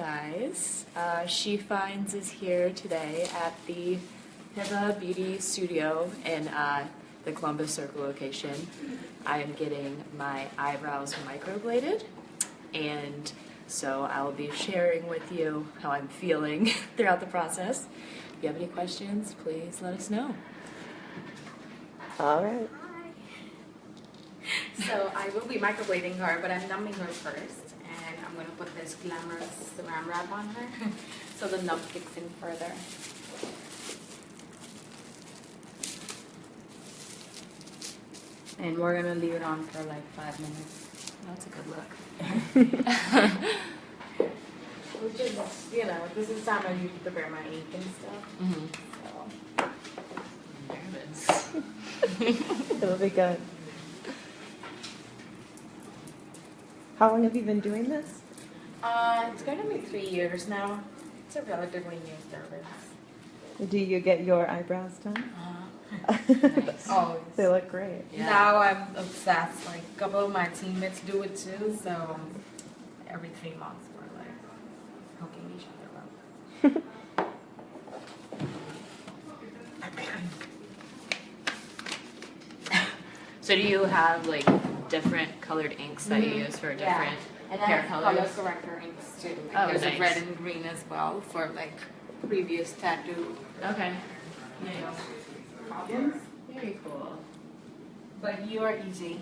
guys. She Finds is here today at the Hibba Beauty Studio in the Columbus Circle location. I am getting my eyebrows microbladed, and so I'll be sharing with you how I'm feeling throughout the process. If you have any questions, please let us know. All right. So I will be microblading her, but I'm numbing her first, and I'm going to put this glamorous saran wrap on her so the numb kicks in further. And we're going to leave it on for like 5 minutes. That's a good look. Which is, you know, this is the time I usually prepare my ink and stuff. Mm-hmm. So. I'm nervous. It'll be good. How long have you been doing this? It's going to be 3 years now. It's a relatively new service. Do you get your eyebrows done? Nice. Always. They look great. Yeah. Now I'm obsessed. Like a couple of my teammates do it too, so every 3 months we're like hooking each other up. So do you have like different colored inks that you use for different And I hair have colors? color corrector inks too. Like Oh, there's nice. a red and green as well for like previous tattoo, Okay. you know, Nice. problems. Very cool. But you are easy.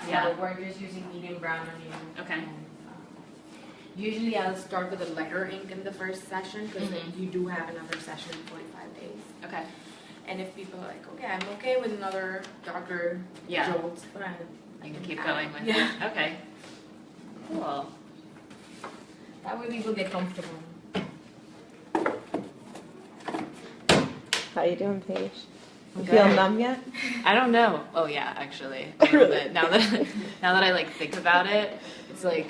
Yeah. So we're just using medium brown on you. Okay. And, usually I'll start with a lighter ink in the first session because Mhm. you do have another session in 45 days. Okay. And if people are like, okay, I'm okay with another darker Yeah. jolt, fine. I can keep going with Yeah. it. Okay. Cool. That way people get comfortable. How you doing, Paige? You Good. feel numb yet? I don't know. Oh yeah, actually, a little Really? bit. Now that I like think about it, it's like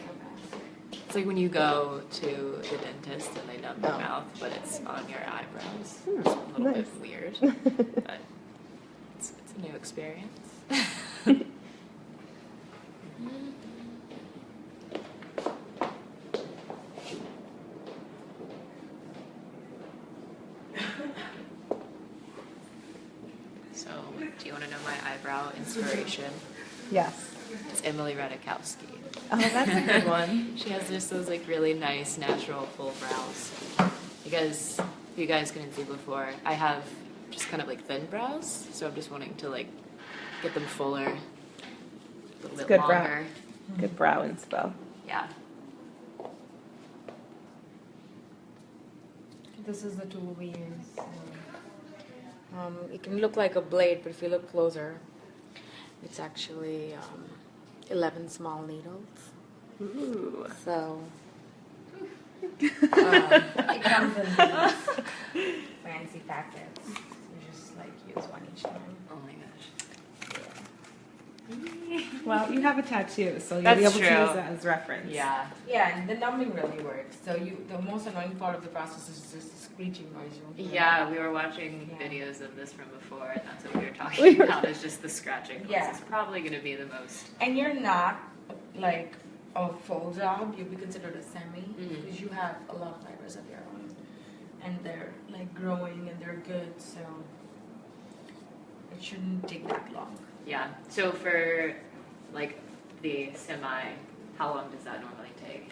when you go to the dentist and they numb your Oh. mouth, but it's on your eyebrows. Hmm, It's a little nice. bit weird, but it's a new experience. So, do you want to know my eyebrow inspiration? Yes. It's Emily Radikowski. Oh, that's a good one. She has just those like really nice natural full brows. You guys couldn't see before. I have just kind of like thin brows, so I'm just wanting to like get them fuller, a little bit good brow. longer. Good brow inspo. Yeah. This is the tool we use. It can look like a blade, but if you look closer, it's actually 11 small needles. Ooh. So it comes in these fancy packets. You just like use one each time. Oh my gosh. Well, you have a tattoo, so you'll That's be able true. to use that as reference. Yeah. Yeah, and the numbing really works. So the most annoying part of the process is just the screeching noise. you'll hear. Yeah, we were watching Yeah. videos of this from before, and that's what we were talking about. Is just the scratching. Noise. Yeah. It's probably going to be the most. And you're not like a full job. You'll be considered a semi Mhm. because you have a lot of fibers of your own, and they're like growing and they're good. So it shouldn't take that long. Yeah. So for like the semi, how long does that normally take?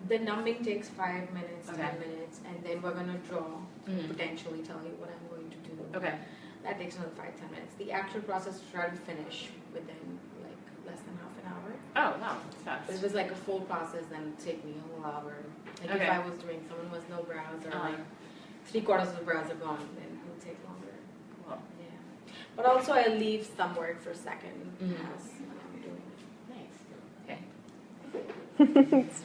The numbing takes 5 minutes, Okay. 10 minutes, and then we're gonna draw. Mhm. Potentially tell you what I'm going to do. Okay. That takes another 5-10 minutes. The actual process is try to finish within like less than half an hour. Oh wow, that's fast. But if it's like a full process, then it'd take me a whole hour. Like Okay. if I was doing someone with no brows or Uh-huh. like 3/4 of the brows are gone, then it would take longer. Cool. Yeah. But also I leave some work for second Mhm. as I'm doing it. Nice. Okay. It's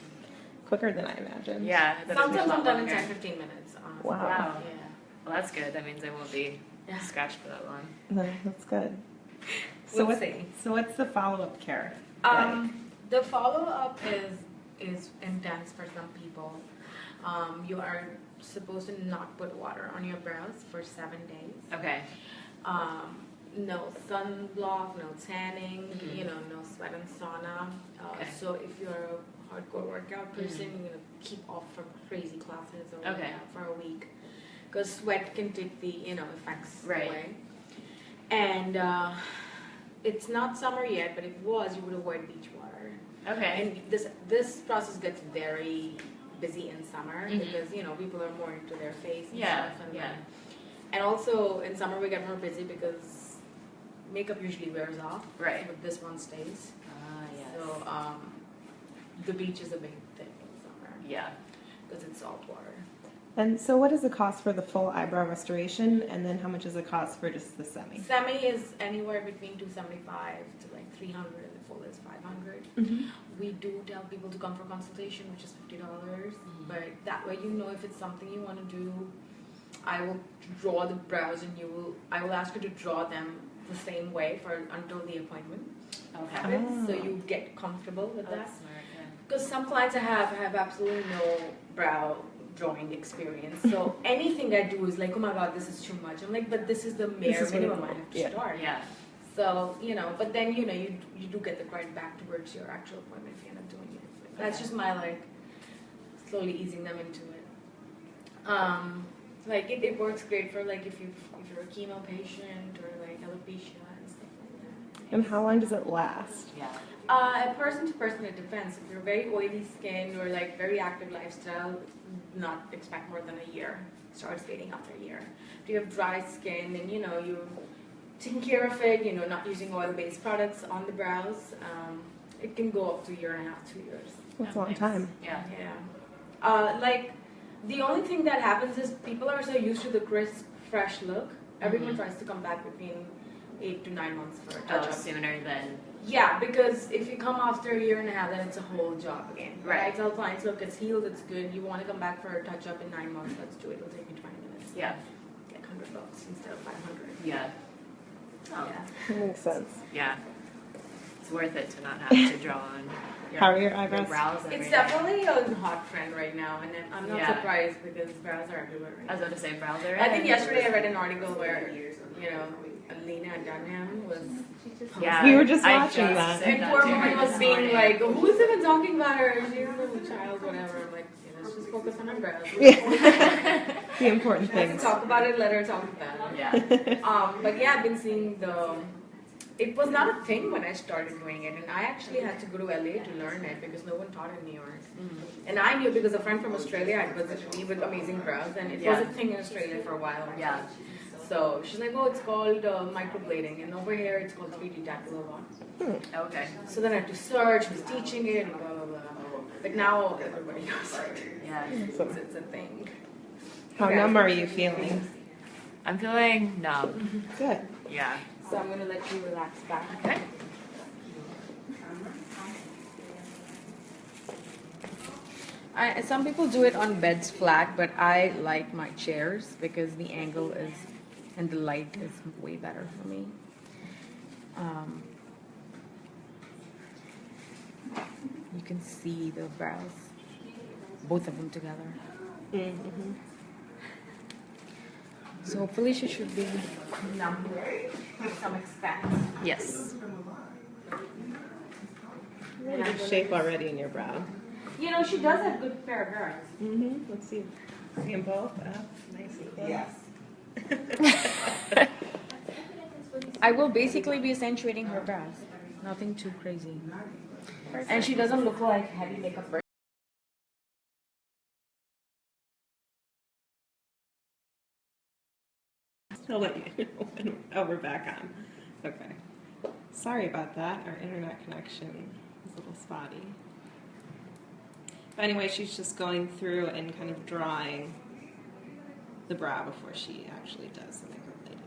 quicker than I imagined. Yeah. that Sometimes is a lot I'm done in longer. 10-15 minutes. Honestly. Wow. Wow. Yeah. Well, that's good. That means I won't be Yeah. scratched for that long. No, that's good. We'll what, see. so what's the follow-up care? The follow-up is intense for some people. You are supposed to not put water on your brows for 7 days. Okay. No sunblock, no tanning, Mhm. no sweat and sauna. Okay. So if you're hardcore workout person, you're gonna keep off from crazy classes or Okay. for a week, because sweat can take the effects Right. away. And it's not summer yet, but if it was, you would avoid beach water. Okay. And this process gets very busy in summer Mhm. because people are more into their face and Yeah, stuff. yeah. And also in summer we get more busy because makeup usually wears off. Right. But this one stays. Yes. So the beach is a big thing in summer Yeah. because it's salt water. And so what is the cost for the full eyebrow restoration, and then how much is the cost for just the semi? Semi is anywhere between 275 to like 300, and the full is 500. Mm-hmm. We do tell people to come for consultation, which is $50, Mhm. but that way if it's something you want to do. I will draw the brows, and I will ask you to draw them the same way until the appointment Okay. happens, so Oh. you get comfortable with that. That's smart. Yeah. Because some clients I have absolutely no brow drawing experience, so anything I do is like, oh my god, this is too much. I'm like, but this is the bare is what minimum it- I have to yeah. start. Yeah. So but then you do get the credit back towards your actual appointment if you end up doing it. That's Okay. just my slowly easing them into it. It works great for if you're a chemo patient or alopecia and stuff like that. And how long does it last? Yeah. Person to person, it depends. If you're very oily skin or very active lifestyle, not expect more than a year. Starts fading after a year. If you have dry skin and you're taking care of it, not using oil-based products on the brows, it can go up to a year and a half, 2 years. That's a long Nice. time. Yeah. Yeah. The only thing that happens is people are so used to the crisp, fresh look. Everyone Mhm. tries to come back between 8 to 9 months for a Oh, touch-up. sooner than. Yeah, because if you come after a year and a half, then it's a whole job again. Right. I tell clients, look, it's healed, it's good. You want to come back for a touch-up in 9 months, let's do it. It'll take you 20 minutes. Yeah. Like $100 instead of 500. Yeah. Oh. Yeah. That makes sense. Yeah. It's worth it to not have to draw on. How are your eyebrows? brows every It's day. definitely a hot trend right now, and I'm not Yeah. surprised because brows are everywhere right I was now. about to say brows are. I think yesterday I read an article where, Lena Dunham was. Yeah. We were just I watching that. said And that poor to her woman was this being morning. like, who's even talking about her? She's a little child, whatever. I'm like, let's just focus on her brows. The important Let's things. talk about it, let her talk about it. Yeah. But yeah, I've been seeing it was not a thing when I started doing it, and I actually had to go to LA to learn it because no one taught in New York. Mm-hmm. And I knew because a friend from Australia had visited me with amazing brows, and it was Yeah. a thing in Australia for a while. Yeah. So she's like, oh, it's called microblading, and over here it's called 3D tattoo. Okay. So then I had to search, who's teaching it, and blah, blah, blah. But now everybody knows it. Yeah. It's a thing. How Okay. numb are you feeling? I'm feeling numb. Good. Yeah. So I'm going to let you relax back. Okay. Some people do it on beds flat, but I like my chairs because the angle is and the light is way better for me. You can see the brows, both of them together. Mm-hmm. So hopefully she should be numb to some extent. Yes. Really good shape already in your brow. She does have good pair of brows. Mm-hmm. Let's see. See them both? Nice. Yes. I will basically be accentuating her brows. Nothing too crazy. And she doesn't look like heavy makeup person. I'll let you know. Oh, we're back on. Okay. Sorry about that. Our internet connection is a little spotty. But anyway, she's just going through and kind of drawing the brow before she actually does the microblading.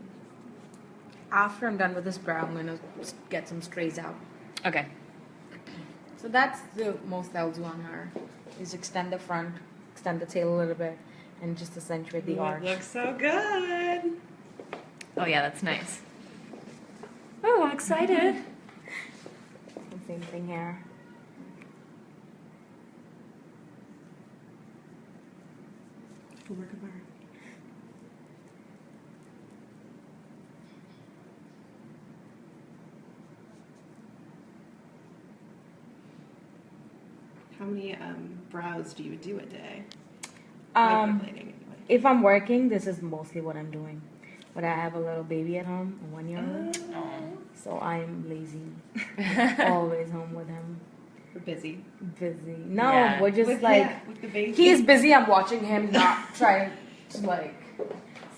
After I'm done with this brow, I'm going to get some strays out. Okay. So that's the most I'll do on her, is extend the front, extend the tail a little bit, and just accentuate the arch. Looks so good. Oh yeah, that's nice. Oh, I'm excited. Same thing here. Work of art. How many brows do you do a day? Um, Microblading, anyway. if I'm working, this is mostly what I'm doing. But I have a little baby at home, a 1-year-old, so I'm lazy. Always home with him. We're busy. Busy. No, Yeah. we're just With the baby. he's busy. I'm watching him, not trying to like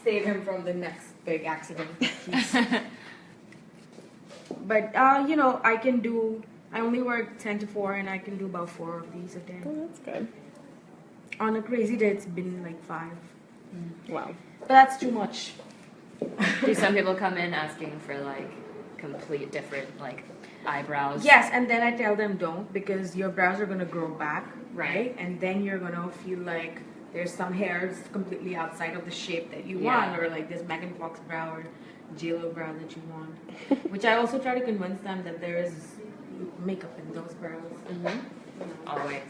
save him from the next big accident. But I can do. I only work 10 to 4, and I can do about 4 of these a day. Oh, that's good. On a crazy day, it's been like 5. Wow. But that's too much. Do some people come in asking for like complete different like eyebrows? Yes, and then I tell them don't, because your brows are gonna grow back, Right. And then you're gonna feel like there's some hairs completely outside of the shape that you Yeah. want, or like this Megan Fox brow or JLo brow that you want. Which I also try to convince them that there is makeup in those brows. Always.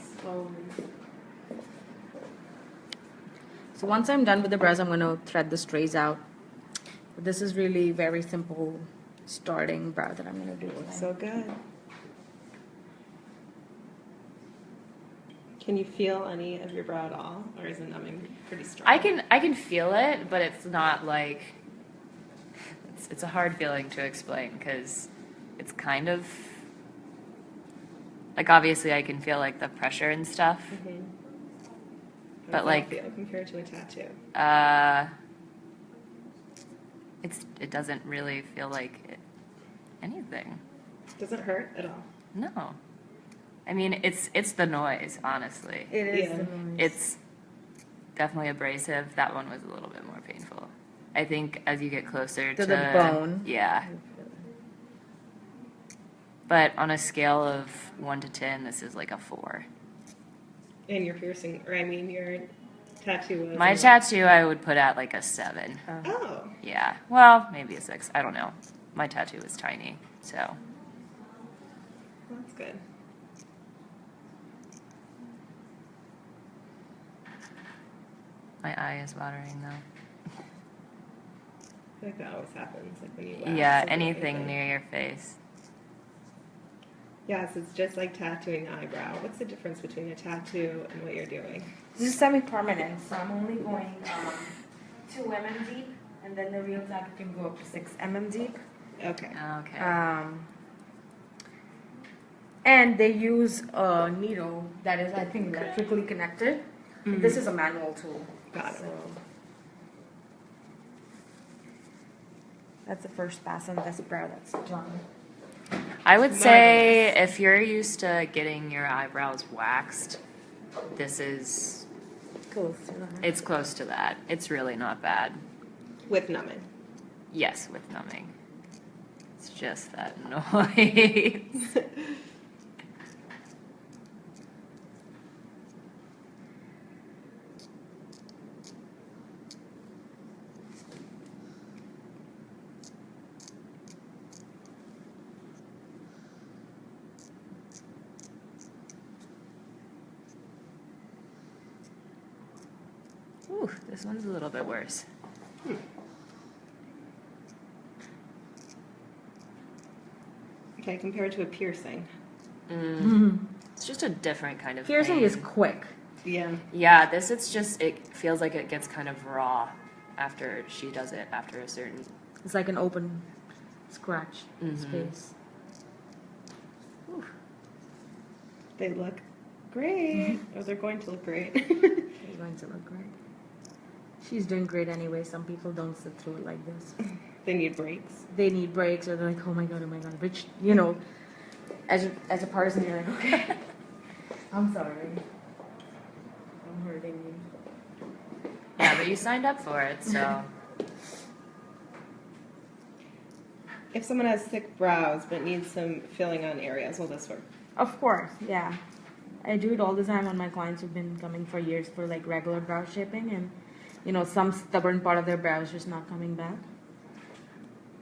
So once I'm done with the brows, I'm gonna thread the strays out. But this is really very simple starting brow that I'm gonna do. Today. So good. Can you feel any of your brow at all, or is the numbing pretty strong? I can feel it, but it's not like it's a hard feeling to explain because it's kind of like obviously I can feel like the pressure and stuff. Mhm. How But, does like- that feel compared to a tattoo? It doesn't really feel like anything. Doesn't hurt at all. No, I mean it's the noise. Honestly, It is. Yeah. the noise. it's definitely abrasive. That one was a little bit more painful. I think as you get closer To the bone. yeah. But on a scale of 1 to 10, this is like a 4. And your piercing, or I mean your tattoo was. My tattoo I would put at like a 7. Oh, Yeah. Well, maybe a 6. I don't know. My tattoo is tiny, so. well, that's good. My eye is watering though. I feel like that always happens, like when you wax Yeah, something or anything near your face. Yes, it's just like tattooing an eyebrow. What's the difference between a tattoo and what you're doing? This is semi-permanent, so I'm only going 2 mm deep, and then the real tattoo can go up to 6 mm deep. Okay. Okay. And they use a needle that is, I think, electrically connected. This is a manual tool. Got it. So that's the first pass on this brow that's done. I would say if you're used to getting your eyebrows waxed, this is Close to that. it's close to that. It's really not bad. With numbing. Yes, with numbing. It's just that noise. Ooh, this one's a little bit worse. Okay, compared to a piercing. It's just a different kind of Piercing pain. is quick. Yeah. Yeah, this it's just it feels like it gets kind of raw after she does it after a certain. It's like an open scratch space. They look great. Or they're going to look great. It's going to look great. She's doing great anyway. Some people don't sit through it like this. They need breaks. They need breaks, or they're like, oh my god. Which, as a person, you're like, okay, I'm sorry. I'm hurting you. Yeah, but you signed up for it, so. If someone has thick brows but needs some filling on areas, will this work? Of course, yeah. I do it all the time on my clients who've been coming for years for like regular brow shaping, and some stubborn part of their brow is just not coming back.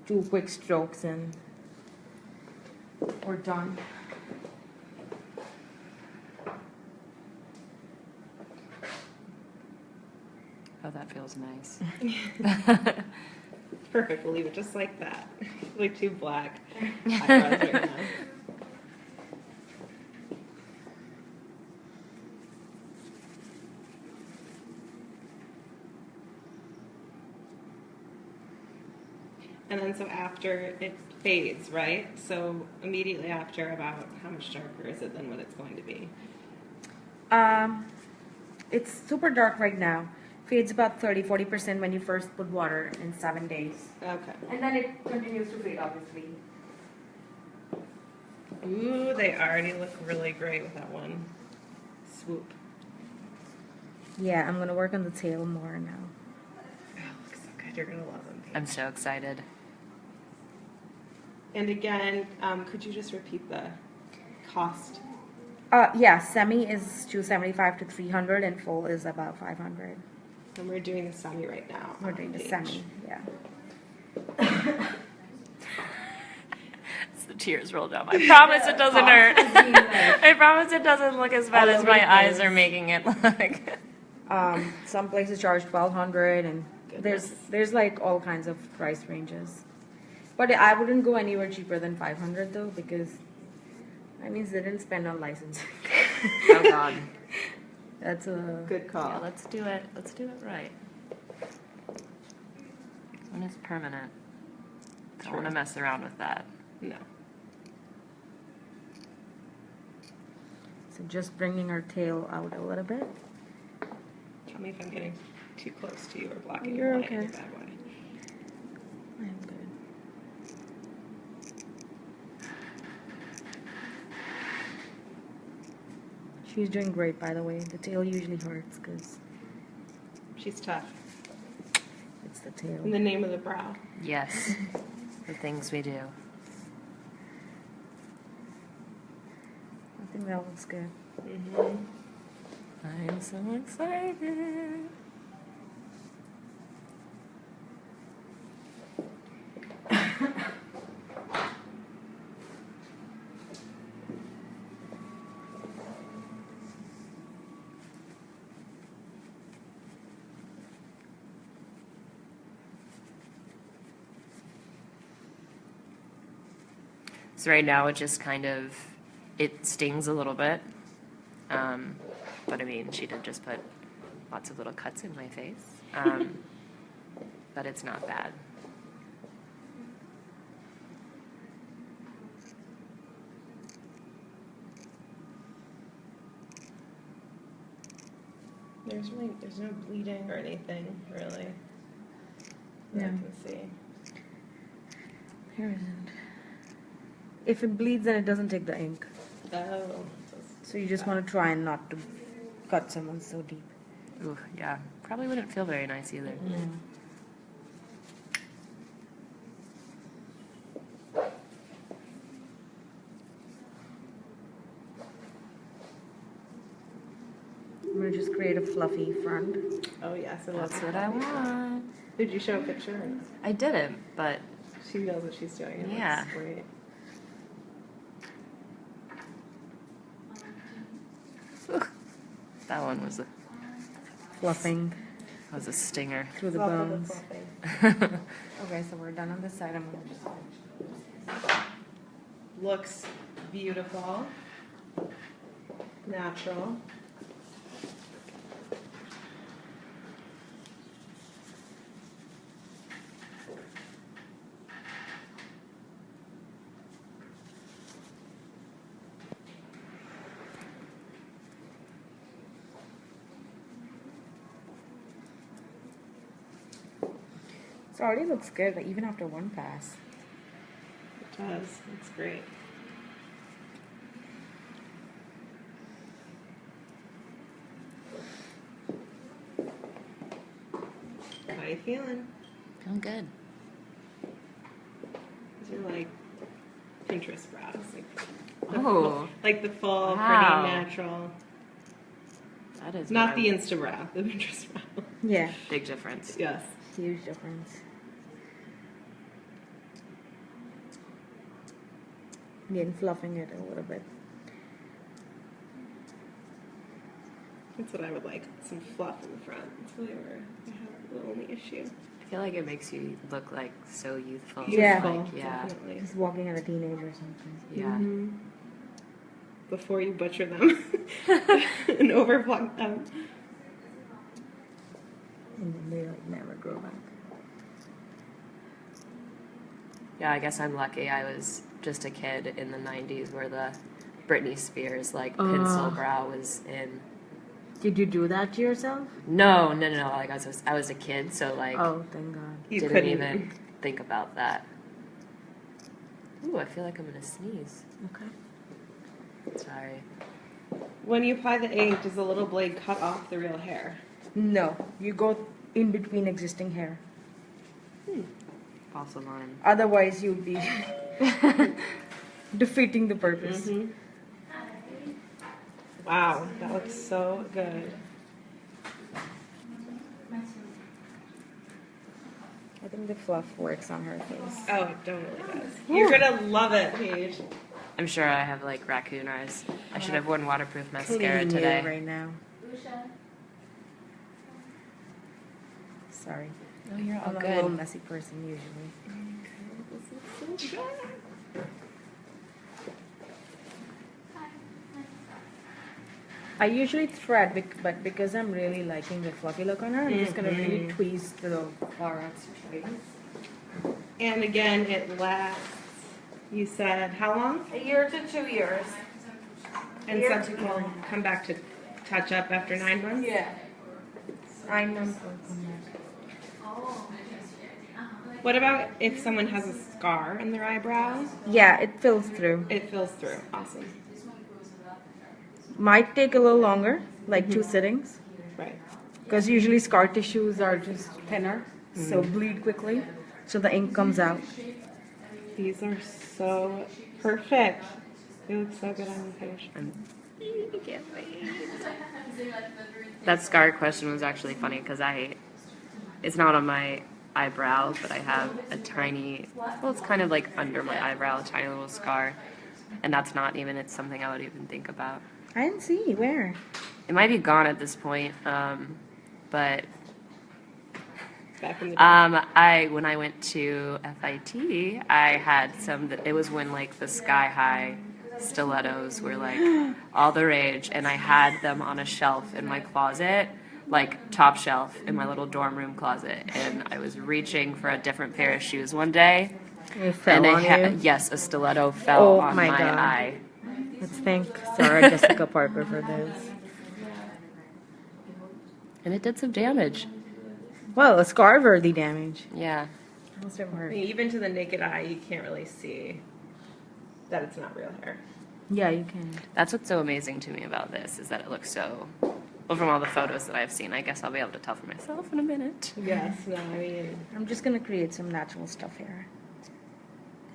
2 quick strokes and we're done. Oh, that feels nice. Perfect. We'll leave it just like that. Like 2 black eyebrows right now. And then so after it fades, right? So immediately after, about how much darker is it than what it's going to be? It's super dark right now. Fades about 30-40% when you first put water in 7 days. Okay. And then it continues to fade, obviously. Ooh, they already look really great with that one swoop. Yeah, I'm gonna work on the tail more now. Oh, looks so good. You're gonna love them. I'm so excited. And again, could you just repeat the cost? Yeah, semi is 275 to 300, and full is about 500. And we're doing the semi right now. We're doing the page. semi, yeah. The tears roll down. I promise it doesn't hurt. I promise it doesn't look as bad All as over my the eyes place. are making it look. Some places charge 1,200, and Goodness. there's like all kinds of price ranges. But I wouldn't go anywhere cheaper than 500 though, because that means they didn't spend on licensing. Oh God. That's a Good call. Yeah, let's do it. Let's do it right. When it's permanent. Don't want to mess around with that. No. So just bringing our tail out a little bit. Tell me if I'm getting too close to you or blocking You're the light in a okay. bad way. I'm good. She's doing great, by the way. The tail usually hurts because She's tough. it's the tail. In the name of the brow. Yes. The things we do. I think that looks good. Mm-hmm. I'm so excited. So right now it just kind of, it stings a little bit. But I mean, she did just put lots of little cuts in my face. But it's not bad. There's no bleeding or anything, really. That I Yeah. can see. Here isn't. If it bleeds, then it doesn't take the ink. Oh. So you just want to try and not to cut someone so deep. Ooh, yeah. Probably wouldn't feel very nice either. I'm gonna just create a fluffy front. Oh yes, I love That's that. what I want. Did you show a picture? Or no? I didn't, but She knows what she's doing. It Yeah. looks great. that one was Fluffing a stinger. through the Fluff of bones. fluffing. Okay, so we're done on this side. I'm gonna just. Looks beautiful. Natural. It already looks good, like, even after one pass. It does. It's great. How you feeling? Feeling good. These are like Pinterest brows. Oh. Like the full, Wow. pretty natural. That is Not what the I- Insta brow, the Pinterest brow. Yeah, big difference. Yes. huge difference. Again, fluffing it a little bit. That's what I would like. Some fluff in the front. That's really where I have the only issue. I feel like it makes you look like so youthful. Yeah. Like, yeah. Definitely. Just walking at a teenager or something. Yeah. Mhm. Before you butcher them and overpluck them. And then they like never grow back. Yeah, I guess I'm lucky. I was just a kid in the 90s where the Britney Spears, like, pencil brow was in. Did you do that to yourself? No. Like, I was a kid, so, like, Oh, thank God. You didn't couldn't even think about that. Ooh, I feel like I'm gonna sneeze. Okay. Sorry. When you apply the ink, does the little blade cut off the real hair? No, you go in between existing hair. False alarm. Otherwise, you'd be defeating the purpose. Mm-hmm. Wow, that looks so good. I think the fluff works on her face. Oh, it totally does. You're gonna love it, Paige. I'm sure I have, like, raccoon eyes. I should have worn waterproof mascara Cleaning you today. right now. Sorry. Oh, you're all I'm a little good. messy person usually. I usually thread, but because I'm really liking the fluffy look on her, I'm just gonna really tweeze the far out straight. And again, it lasts, you said, how long? A year to 2 years. And some people come back to touch up after 9 months? Yeah. 9 months will come back. What about if someone has a scar in their eyebrow? Yeah, it fills through. It fills through. Awesome. Might take a little longer, like 2 sittings, Right. because usually scar tissues are just thinner, so bleed quickly, so the ink comes out. These are so perfect. They look so good on the page. That scar question was actually funny because it's not on my eyebrow, but I have a tiny, well, it's kind of like under my eyebrow, a tiny little scar. And that's not even, it's something I would even think about. I didn't see where. It might be gone at this point, but Back in the when I went to FIT, I had it was when like the sky high stilettos were like all the rage, and I had them on a shelf in my closet, like top shelf in my little dorm room closet, and I was reaching for a different pair of shoes one day, It fell and on you. yes, a stiletto fell Oh on my my God. eye. Let's thank Sarah Jessica Parker for this. And it did some damage. Well, a scar-worthy damage. Yeah. Must have hurt. Even to the naked eye, you can't really see that it's not real hair. Yeah, you can. That's what's so amazing to me about this, is that it looks so, well, from all the photos that I've seen, I guess I'll be able to tell for myself in a minute. Yes, no, I mean, I'm just gonna create some natural stuff here,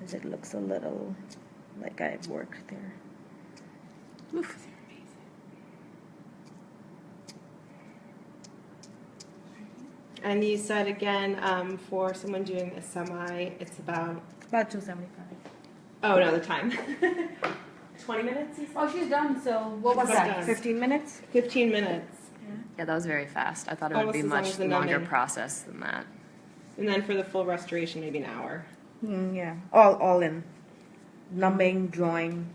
because it looks a little like I've worked there. Oof. and you said again, for someone doing a semi, it's about, About 275. oh no, the time. 20 minutes, you said? Oh, she's done. So what was She's that? done. 15 minutes. 15 minutes. Yeah, that was very fast. I thought it would Almost be as long much as the longer numbing. process than that. And then for the full restoration, maybe an hour. Yeah, all in. Numbing, drawing,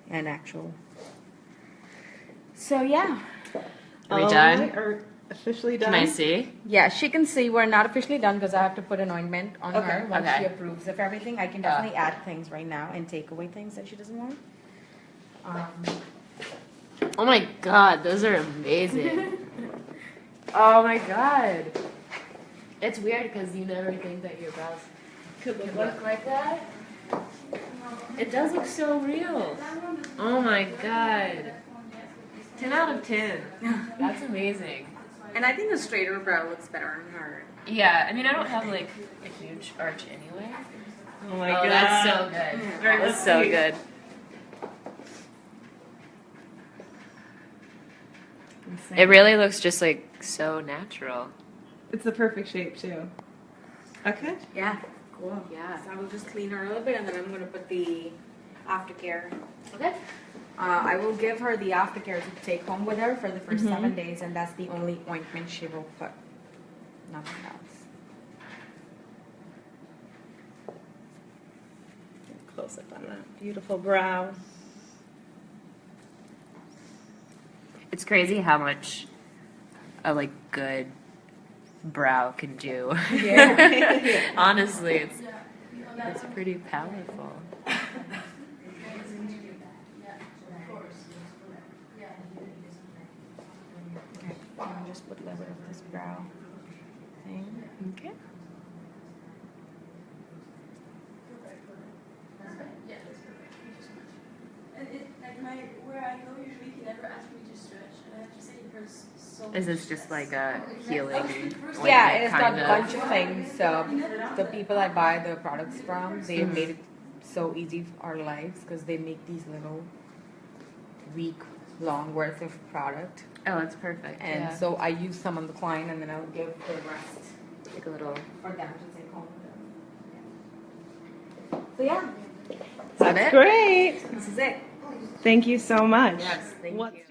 and actual. So yeah, Are we All done? right, or officially done? Can I see? yeah, she can see we're not officially done because I have to put an ointment on Okay. her once Okay. she approves of everything. I can definitely add things right now and take away things that she doesn't want. Oh my god, those are amazing. Oh my god. It's weird because you never think that your brows could look like that. It does look so real. Oh my god. 10 out of 10. That's amazing. And I think a straighter brow looks better on her. Yeah, I mean, I don't have like a huge arch anyway. Oh my Oh, god. that's so good. All right, That's let's so see. good. It really looks just like so natural. It's the perfect shape too. Okay. Yeah, cool. Yeah. So I will just clean her a little bit, and then I'm going to put the aftercare. Okay. I will give her the aftercare to take home with her for the first 7 days, and that's the only ointment she will put. Nothing else. Close up on that beautiful brow. It's crazy how much a like good brow can do. Yeah. Honestly, it's pretty powerful. Okay, I'll just put a little bit of this brow thing. Okay. And where I go usually he never asks me to stretch, and I have to say it hurts so much. Is this just like a healing? Yeah, it's got kind a bunch of things. So the people I buy the products from, they made it so easy for our lives because they make these little week-long worth of product. Oh, it's perfect. And yeah. so I use some on the client, and then I'll give the rest like a little. for them to take home with them. So yeah, Is that it? Great. this is it. Thank you so much. Yes, thank you.